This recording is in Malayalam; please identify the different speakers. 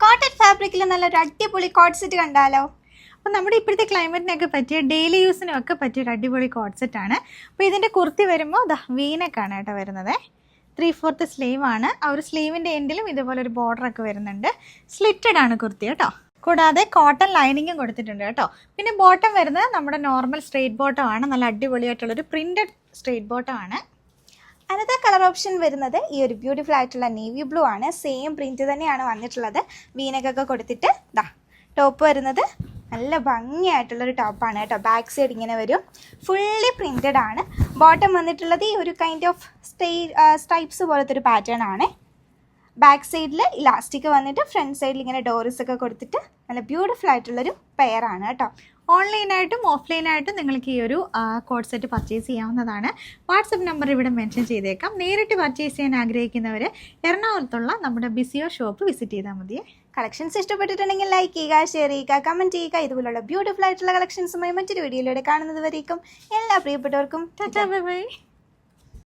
Speaker 1: കോട്ടൺ ഫാബ്രിക്കിൽ നല്ലൊരു അടിപൊളി കോട്ട് സെറ്റ് കണ്ടാലോ?
Speaker 2: അപ്പോൾ നമ്മുടെ ഇപ്പോഴത്തെ ക്ലൈമറ്റിനൊക്കെ പറ്റിയ ഡെയിലി യൂസിനും ഒക്കെ പറ്റിയ ഒരു അടിപൊളി കോട്ട് സെറ്റാണ്. അപ്പോൾ ഇതിൻ്റെ കുർത്തി വരുമ്പോൾ വീനക്കാണ് കേട്ടോ വരുന്നത്. 3/4 സ്ലീവ് ആണ്. ആ ഒരു സ്ലീവിൻ്റെ എൻഡിലും ഇതുപോലെ ഒരു ബോർഡറൊക്കെ വരുന്നുണ്ട്. സ്ലിറ്റഡ് ആണ് കുർത്തി കേട്ടോ. കൂടാതെ കോട്ടൺ ലൈനിങ്ങും കൊടുത്തിട്ടുണ്ട് കേട്ടോ. പിന്നെ ബോട്ടം വരുന്നത് നമ്മുടെ നോർമൽ സ്ട്രെയിറ്റ് ബോട്ടം ആണ്. നല്ല അടിപൊളിയായിട്ടുള്ളൊരു പ്രിൻറ്റഡ് സ്ട്രെയിറ്റ് ബോട്ടം ആണ്.
Speaker 1: അനദർ കളർ ഓപ്ഷൻ വരുന്നത് ഈ ഒരു ബ്യൂട്ടിഫുൾ ആയിട്ടുള്ള നേവി ബ്ലൂ ആണ്. സെയിം പ്രിന്റ് തന്നെയാണ് വന്നിട്ടുള്ളത്. വീനക്കൊക്കെ കൊടുത്തിട്ട് ടോപ്പ് വരുന്നത് നല്ല ഭംഗിയായിട്ടുള്ളൊരു ടോപ്പാണ് കേട്ടോ. ബാക്ക് സൈഡ് ഇങ്ങനെ വരും. ഫുള്ളി പ്രിന്റഡ് ആണ്. ബോട്ടം വന്നിട്ടുള്ളത് ഈ ഒരു കൈൻഡ് ഓഫ് സ്ട്രൈപ്സ് പോലത്തെ ഒരു പാറ്റേൺ ആണ്. ബാക്ക് സൈഡിൽ ഇലാസ്റ്റിക് വന്നിട്ട് ഫ്രണ്ട് സൈഡിൽ ഇങ്ങനെ ഡോറിസ് ഒക്കെ കൊടുത്തിട്ട് നല്ല ബ്യൂട്ടിഫുൾ ആയിട്ടുള്ളൊരു പെയറാണ് കേട്ടോ.
Speaker 2: ഓൺലൈനായിട്ടും ഓഫ്ലൈനായിട്ടും നിങ്ങൾക്ക് ഈ ഒരു കോട്ട് സെറ്റ് പർച്ചേസ് ചെയ്യാവുന്നതാണ്. വാട്സപ്പ് നമ്പർ ഇവിടെ മെൻഷൻ ചെയ്തേക്കാം. നേരിട്ട് പർച്ചേസ് ചെയ്യാൻ ആഗ്രഹിക്കുന്നവർ എറണാകുളത്തുള്ള നമ്മുടെ ബിസിയോ ഷോപ്പ് വിസിറ്റ് ചെയ്താൽ മതിയേ.
Speaker 1: കളക്ഷൻസ് ഇഷ്ടപ്പെട്ടിട്ടുണ്ടെങ്കിൽ ലൈക്ക് ചെയ്യുക, ഷെയർ ചെയ്യുക, കമൻറ്റ് ചെയ്യുക. ഇതുപോലുള്ള ബ്യൂട്ടിഫുൾ ആയിട്ടുള്ള കളക്ഷൻസുമായി മറ്റൊരു വീഡിയോയിലൂടെ കാണുന്നത് വരേക്കും എല്ലാ പ്രിയപ്പെട്ടവർക്കും
Speaker 2: ടാറ്റാ ബൈ ബൈ.